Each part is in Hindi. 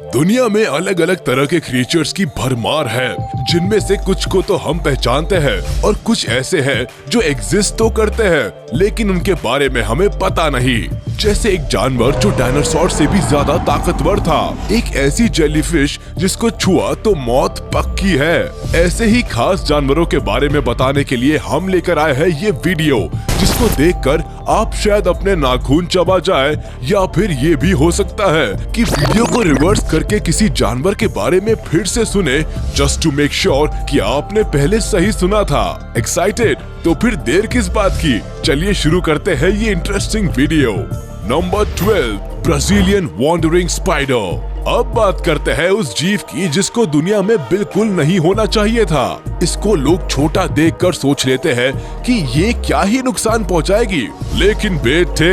दुनिया में अलग अलग तरह के क्रिएचर्स की भरमार है, जिनमें से कुछ को तो हम पहचानते हैं और कुछ ऐसे हैं जो एग्जिस्ट तो करते हैं लेकिन उनके बारे में हमें पता नहीं। जैसे एक जानवर जो डायनासोर से भी ज्यादा ताकतवर था, एक ऐसी जेलीफिश जिसको छुआ तो मौत पक्की है। ऐसे ही खास जानवरों के बारे में बताने के लिए हम लेकर आए हैं ये वीडियो, जिसको देखकर आप शायद अपने नाखून चबा जाए, या फिर ये भी हो सकता है कि वीडियो को रिवर्स करके किसी जानवर के बारे में फिर से सुने, जस्ट टू मेक श्योर कि आपने पहले सही सुना था। एक्साइटेड? तो फिर देर किस बात की, चलिए शुरू करते हैं ये interesting video. Number 12, Brazilian wandering spider. अब बात करते हैं उस जीव की जिसको दुनिया में बिल्कुल नहीं होना चाहिए था। इसको लोग छोटा देखकर सोच लेते हैं कि ये क्या ही नुकसान पहुंचाएगी, लेकिन बेटे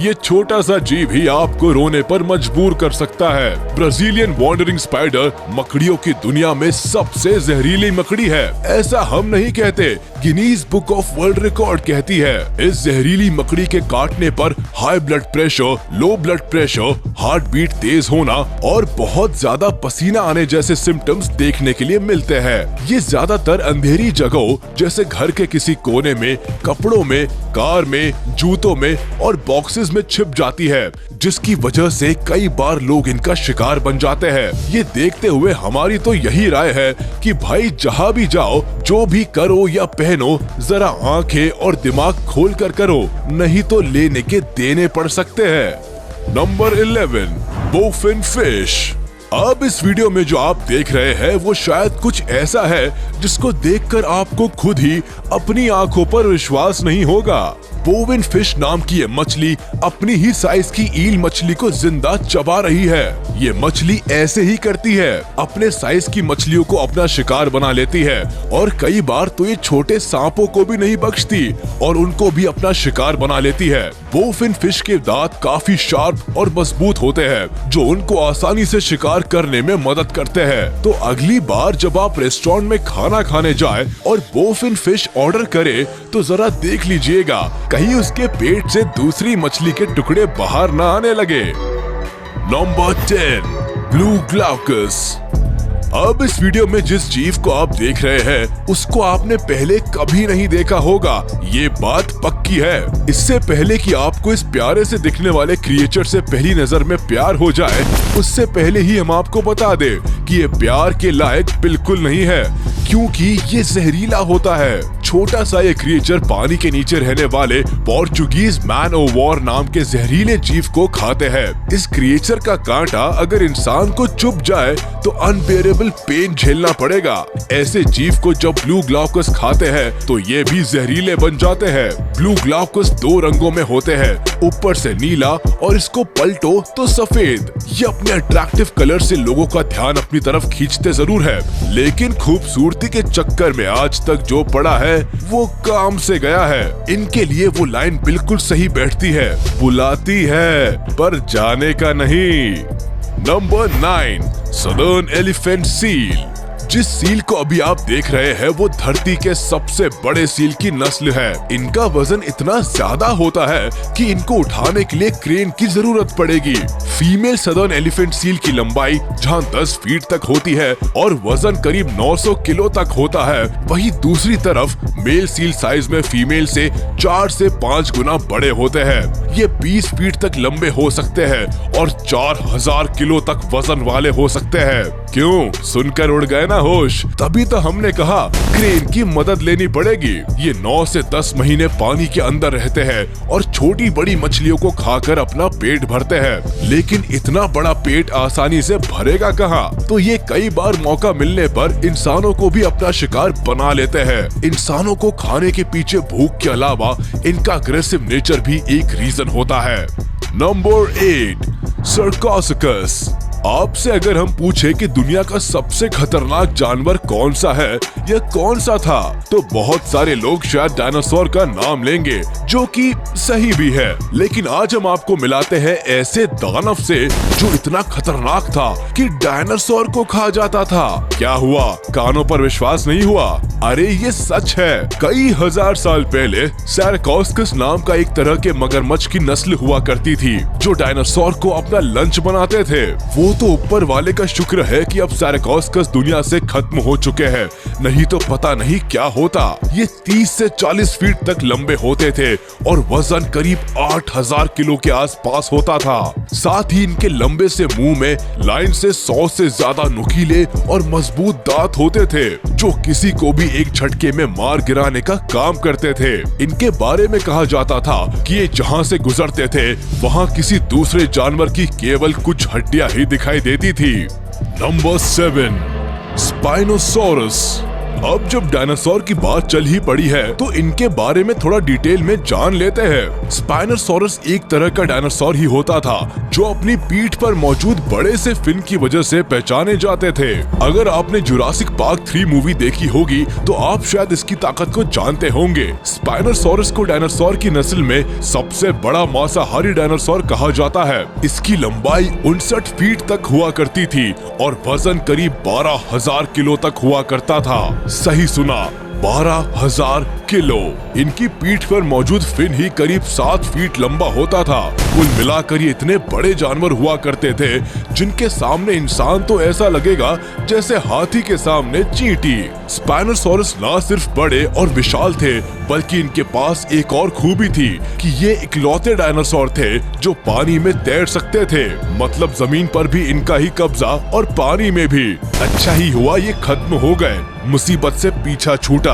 ये छोटा सा जीव ही आपको रोने पर मजबूर कर सकता है। ब्राजीलियन वॉन्डरिंग स्पाइडर मकड़ियों की दुनिया में सबसे जहरीली मकड़ी है। ऐसा हम नहीं कहते, Guinness Book of World Record कहती है। इस जहरीली मकड़ी के काटने पर high blood pressure, low blood pressure, heartbeat तेज होना और बहुत ज्यादा पसीना आने जैसे सिम्टम्स देखने के लिए मिलते हैं। ये ज्यादातर अंधेरी जगहों जैसे घर के किसी कोने में, कपड़ों में, कार में, जूतों में और बॉक्सेस में छिप जाती है, जिसकी वजह से कई बार लोग इनका शिकार बन जाते हैं। ये देखते हुए हमारी तो यही राय है कि भाई जहाँ भी जाओ, जो भी करो या पहनो, जरा आंखें और दिमाग खोल कर करो, नहीं तो लेने के देने पड़ सकते हैं। Number 11, boffin fish. अब इस वीडियो में जो आप देख रहे हैं वो शायद कुछ ऐसा है जिसको देखकर आपको खुद ही अपनी आंखों पर विश्वास नहीं होगा। बोविन फिश नाम की ये मछली अपनी ही साइज की ईल मछली को जिंदा चबा रही है। ये मछली ऐसे ही करती है, अपने साइज की मछलियों को अपना शिकार बना लेती है और कई बार तो ये छोटे सांपों को भी नहीं बख्शती और उनको भी अपना शिकार बना लेती है। बोफिन फिश के दांत काफी शार्प और मजबूत होते हैं, जो उनको आसानी से शिकार करने में मदद करते हैं। तो अगली बार जब आप रेस्टोरेंट में खाना खाने जाए और बोफिन फिश ऑर्डर करे, तो जरा देख लीजिएगा कहीं उसके पेट से दूसरी मछली के टुकड़े बाहर न आने लगे। Number 10, blue glaucus. अब इस वीडियो में जिस जीव को आप देख रहे हैं उसको आपने पहले कभी नहीं देखा होगा, ये बात पक्की है। इससे पहले कि आपको इस प्यारे से दिखने वाले क्रिएचर से पहली नजर में प्यार हो जाए, उससे पहले ही हम आपको बता दें कि ये प्यार के लायक बिल्कुल नहीं है, क्योंकि ये जहरीला होता है। छोटा सा ये क्रिएचर पानी के नीचे रहने वाले पोर्चुगीज मैन ओ वॉर नाम के जहरीले जीव को खाते हैं। इस क्रिएचर का कांटा अगर इंसान को चुभ जाए तो अनबेरेबल पेन झेलना पड़ेगा। ऐसे जीव को जब ब्लू ग्लाउकस खाते हैं तो ये भी जहरीले बन जाते हैं। ब्लू ग्लाउकस 2 रंगों में होते हैं, ऊपर से नीला और इसको पलटो तो सफेद। ये अपने अट्रैक्टिव कलर से लोगों का ध्यान अपनी तरफ खींचते जरूर है, लेकिन खूबसूरती के चक्कर में आज तक जो पड़ा है वो काम से गया है। इनके लिए वो लाइन बिल्कुल सही बैठती है, बुलाती है पर जाने का नहीं। Number 9, southern elephant seal. जिस सील को अभी आप देख रहे हैं वो धरती के सबसे बड़े सील की नस्ल है। इनका वजन इतना ज्यादा होता है कि इनको उठाने के लिए क्रेन की जरूरत पड़ेगी। फीमेल सदर्न एलिफेंट सील की लंबाई जहां 10 फीट तक होती है और वजन करीब 900 किलो तक होता है, वहीं दूसरी तरफ मेल सील साइज में फीमेल से 4 से 5 गुना बड़े होते हैं। ये 20 फीट तक लंबे हो सकते हैं और 4000 किलो तक वजन वाले हो सकते हैं। क्यों, सुनकर उड़ गए ना होश? तभी तो हमने कहा क्रेन की मदद लेनी पड़ेगी। ये 9 से 10 महीने पानी के अंदर रहते हैं और छोटी बड़ी मछलियों को खाकर अपना पेट भरते हैं, लेकिन इतना बड़ा पेट आसानी से भरेगा कहाँ? तो ये कई बार मौका मिलने पर इंसानों को भी अपना शिकार बना लेते हैं। इंसानों को खाने के पीछे भूख के अलावा इनका अग्रेसिव नेचर भी एक रीजन होता है। नंबर 8, सर्कोसकस। आपसे अगर हम पूछे कि दुनिया का सबसे खतरनाक जानवर कौन सा है या कौन सा था, तो बहुत सारे लोग शायद डायनासोर का नाम लेंगे, जो कि सही भी है। लेकिन आज हम आपको मिलाते हैं ऐसे दानव से जो इतना खतरनाक था कि डायनासोर को खा जाता था। क्या हुआ, कानों पर विश्वास नहीं हुआ? अरे ये सच है। कई हजार साल पहले सैरकोस्कस नाम का एक तरह के मगरमच्छ की नस्ल हुआ करती थी, जो डायनासोर को अपना लंच बनाते थे। वो वो तो ऊपर वाले का शुक्र है कि अब सैराटोगास दुनिया से खत्म हो चुके हैं, नहीं तो पता नहीं क्या होता। ये 30 से 40 फीट तक लंबे होते थे और वजन करीब 8000 किलो के आसपास होता था। साथ ही इनके लंबे से मुंह में लाइन से 100 से ज्यादा नुकीले और मजबूत दांत होते थे, जो किसी को भी एक झटके में मार गिराने का काम करते थे। इनके बारे में कहा जाता था कि ये जहाँ से गुजरते थे वहाँ किसी दूसरे जानवर की केवल कुछ हड्डियां ही दिखाई देती थी। Number 7, spinosaurus. अब जब डायनासोर की बात चल ही पड़ी है तो इनके बारे में थोड़ा डिटेल में जान लेते हैं। स्पाइनोसॉरस एक तरह का डायनासोर ही होता था जो अपनी पीठ पर मौजूद बड़े से फिन की वजह से पहचाने जाते थे। अगर आपने जुरासिक पार्क 3 मूवी देखी होगी तो आप शायद इसकी ताकत को जानते होंगे। स्पाइनोसॉरस को डायनासोर की नस्ल में सबसे बड़ा मांसाहारी डायनासोर कहा जाता है। इसकी लंबाई 59 फीट तक हुआ करती थी और वजन करीब 12,000 किलो तक हुआ करता था। सही सुना, 12,000 किलो। इनकी पीठ पर मौजूद फिन ही करीब 7 फीट लंबा होता था। कुल मिलाकर ये इतने बड़े जानवर हुआ करते थे जिनके सामने इंसान तो ऐसा लगेगा जैसे हाथी के सामने चींटी। स्पाइनोसॉरस ना सिर्फ बड़े और विशाल थे बल्कि इनके पास एक और खूबी थी कि ये इकलौते डायनासोर थे जो पानी में तैर सकते थे। मतलब जमीन पर भी इनका ही कब्जा और पानी में भी। अच्छा ही हुआ ये खत्म हो गए, मुसीबत से पीछा छूटा।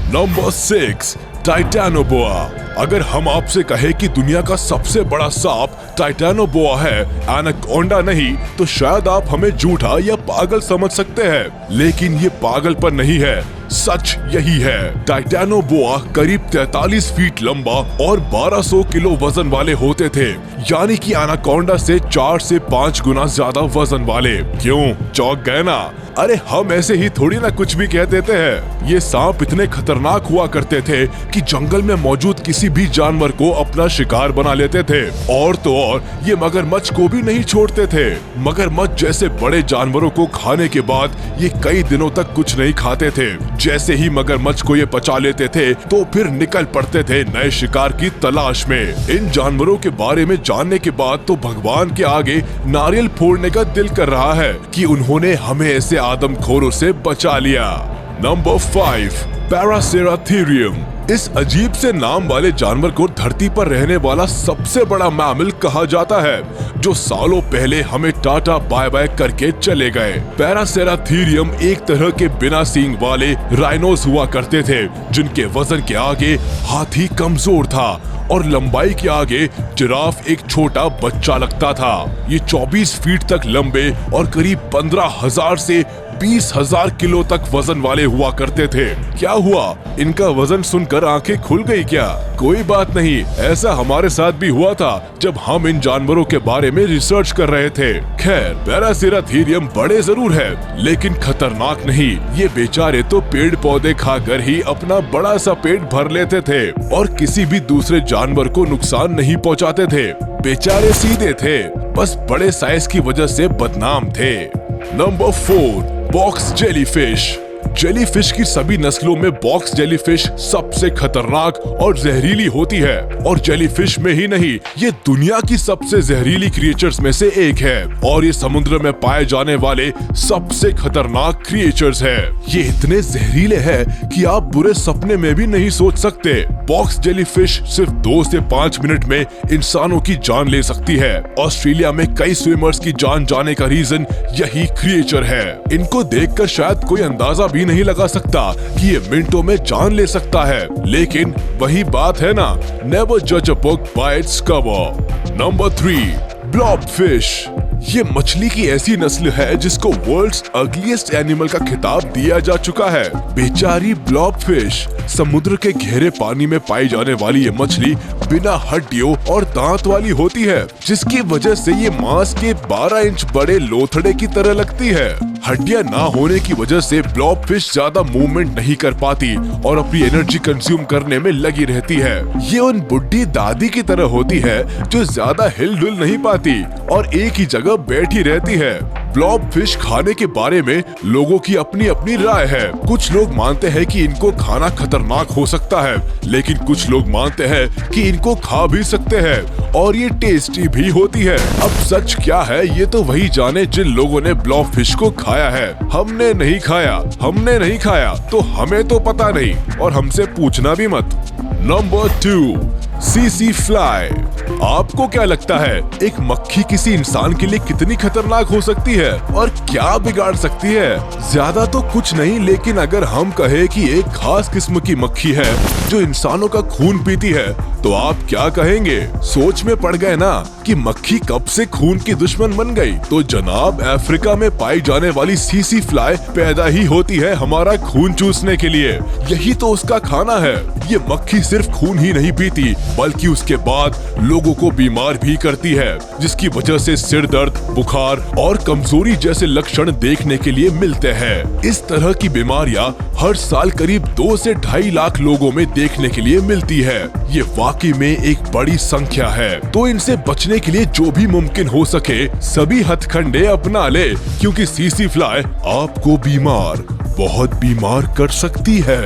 नंबर 6, टाइटैनोबोआ। अगर हम आपसे कहे कि दुनिया का सबसे बड़ा सांप टाइटैनोबोआ है, एनाकोंडा नहीं, तो शायद आप हमें झूठा या पागल समझ सकते हैं, लेकिन ये पागलपन नहीं है, सच यही है। टाइटैनोबोआ करीब 43 फीट लंबा और 1200 किलो वजन वाले होते थे, यानी कि एनाकोंडा से 4 से 5 गुना ज्यादा वजन वाले। क्यों चौंक गए ना? अरे हम ऐसे ही थोड़ी ना कुछ भी कह देते हैं। ये सांप इतने खतरनाक हुआ करते थे कि जंगल में मौजूद किसी भी जानवर को अपना शिकार बना लेते थे। और तो और ये मगरमच्छ को भी नहीं छोड़ते थे। मगरमच्छ जैसे बड़े जानवरों को खाने के बाद ये कई दिनों तक कुछ नहीं खाते थे। जैसे ही मगरमच्छ को ये पचा लेते थे तो फिर निकल पड़ते थे नए शिकार की तलाश में। इन जानवरों के बारे में जानने के बाद तो भगवान के आगे नारियल फोड़ने का दिल कर रहा है कि उन्होंने हमें ऐसे आदमखोरों से बचा लिया। नंबर 5, पैरासेराथेरियम। इस अजीब से नाम वाले जानवर को धरती पर रहने वाला सबसे बड़ा मैमल कहा जाता है, जो सालों पहले हमें टाटा बाय बाय करके चले गए। पैरासेराथेरियम एक तरह के बिना सींग वाले राइनोस हुआ करते थे, जिनके वजन के आगे हाथी कमजोर था और लंबाई के आगे जिराफ एक छोटा बच्चा लगता था। ये 24 फीट तक लंबे और करीब 15,000 से 20,000 किलो तक वजन वाले हुआ करते थे। क्या हुआ? इनका वजन सुनकर आंखें खुल गई क्या? कोई बात नहीं, ऐसा हमारे साथ भी हुआ था जब हम इन जानवरों के बारे में रिसर्च कर रहे थे। खैर, पैरासेराथेरियम बड़े जरूर है लेकिन खतरनाक नहीं। ये बेचारे तो पेड़ पौधे खाकर ही अपना बड़ा सा पेट भर लेते थे और किसी भी दूसरे जानवर को नुकसान नहीं पहुंचाते थे। बेचारे सीधे थे, बस बड़े साइज की वजह से बदनाम थे। Number 4, box jellyfish. जेलीफिश की सभी नस्लों में बॉक्स जेलीफिश सबसे खतरनाक और जहरीली होती है। और जेलीफिश में ही नहीं, ये दुनिया की सबसे जहरीली क्रिएचर्स में से एक है और ये समुद्र में पाए जाने वाले सबसे खतरनाक क्रिएचर्स है। ये इतने जहरीले हैं कि आप बुरे सपने में भी नहीं सोच सकते। बॉक्स जेलीफिश सिर्फ 2 से 5 मिनट में इंसानों की जान ले सकती है। ऑस्ट्रेलिया में कई स्विमर्स की जान जाने का रीजन यही क्रिएचर है। इनको देखकर शायद कोई अंदाजा भी नहीं लगा सकता कि ये मिनटों में जान ले सकता है, लेकिन वही बात है ना, नेवर जज a book by its cover. Number 3, ब्लॉबफिश। ये मछली की ऐसी नस्ल है जिसको वर्ल्ड्स अगलीस्ट एनिमल का खिताब दिया जा चुका है। बेचारी ब्लॉबफिश। समुद्र के गहरे पानी में पाई जाने वाली ये मछली बिना हड्डियों और दांत वाली होती है, जिसकी वजह से ये मांस के 12 इंच बड़े लोथड़े की तरह लगती है। हड्डियां ना होने की वजह से ब्लॉबफिश ज्यादा मूवमेंट नहीं कर पाती और अपनी एनर्जी कंज्यूम करने में लगी रहती है। ये उन बुढ़ी दादी की तरह होती है जो ज्यादा हिलडुल नहीं पाती और एक ही जगह बैठी रहती है। ब्लॉब फिश खाने के बारे में लोगों की अपनी अपनी राय है। कुछ लोग मानते हैं कि इनको खाना खतरनाक हो सकता है, लेकिन कुछ लोग मानते हैं कि इनको खा भी सकते हैं और ये टेस्टी भी होती है। अब सच क्या है ये तो वही जाने जिन लोगों ने ब्लॉब फिश को खाया है। हमने नहीं खाया तो हमें तो पता नहीं और हमसे पूछना भी मत। Number 2, CC fly. आपको क्या लगता है एक मक्खी किसी इंसान के लिए कितनी खतरनाक हो सकती है और क्या बिगाड़ सकती है? ज्यादा तो कुछ नहीं, लेकिन अगर हम कहें कि एक खास किस्म की मक्खी है जो इंसानों का खून पीती है तो आप क्या कहेंगे? सोच में पड़ गए ना कि मक्खी कब से खून की दुश्मन बन गई? तो जनाब, अफ्रीका में पाई जाने वाली सीसी फ्लाई पैदा ही होती है हमारा खून चूसने के लिए। यही तो उसका खाना है। ये मक्खी सिर्फ खून ही नहीं पीती बल्कि उसके बाद लोगों को बीमार भी करती है, जिसकी वजह से सिर दर्द, बुखार और कमजोरी जैसे लक्षण देखने के लिए मिलते हैं। इस तरह की बीमारियां हर साल करीब 2 से 2.5 लाख लोगों में देखने के लिए मिलती है। ये वाकई में एक बड़ी संख्या है, तो इनसे बचने के लिए जो भी मुमकिन हो सके सभी हथकंडे अपना ले, क्योंकि सीसी फ्लाई आपको बहुत बीमार कर सकती है।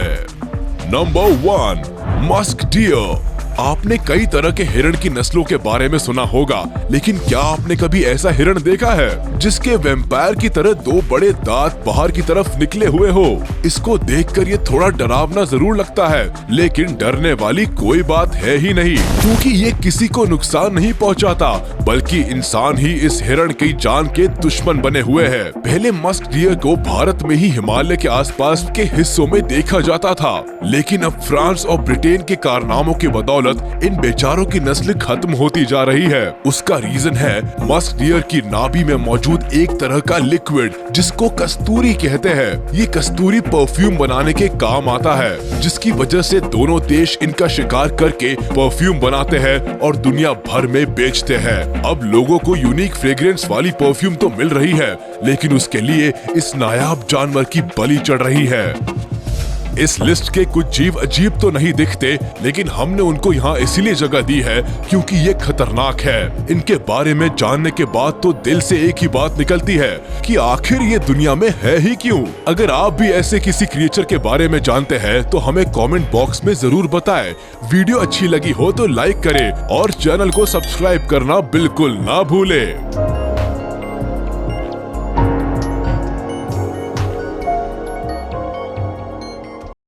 Number 1, musk deer. आपने कई तरह के हिरण की नस्लों के बारे में सुना होगा, लेकिन क्या आपने कभी ऐसा हिरण देखा है जिसके वैम्पायर की तरह 2 बड़े दांत बाहर की तरफ निकले हुए हो? इसको देखकर ये थोड़ा डरावना जरूर लगता है, लेकिन डरने वाली कोई बात है ही नहीं, क्योंकि ये किसी को नुकसान नहीं पहुंचाता, बल्कि इंसान ही इस हिरण की जान के दुश्मन बने हुए हैं। पहले मस्क डियर को भारत में ही हिमालय के आसपास के हिस्सों में देखा जाता था, लेकिन अब फ्रांस और ब्रिटेन के कारनामों की बदौलत इन बेचारों की नस्ल खत्म होती जा रही है। उसका रीजन है मस्क डियर की नाभि में मौजूद एक तरह का लिक्विड जिसको कस्तूरी कहते हैं। ये कस्तूरी परफ्यूम बनाने के काम आता है, जिसकी वजह से दोनों देश इनका शिकार करके परफ्यूम बनाते हैं और दुनिया भर में बेचते हैं। अब लोगों को यूनिक फ्रेग्रेंस वाली परफ्यूम तो मिल रही है, लेकिन उसके लिए इस नायाब जानवर की बलि चढ़ रही है। इस लिस्ट के कुछ जीव अजीब तो नहीं दिखते, लेकिन हमने उनको यहाँ इसीलिए जगह दी है क्योंकि ये खतरनाक है। इनके बारे में जानने के बाद तो दिल से एक ही बात निकलती है कि आखिर ये दुनिया में है ही क्यों? अगर आप भी ऐसे किसी क्रिएचर के बारे में जानते हैं तो हमें कमेंट बॉक्स में जरूर बताएं। वीडियो अच्छी लगी हो तो लाइक करें और चैनल को सब्सक्राइब करना बिल्कुल ना भूलें।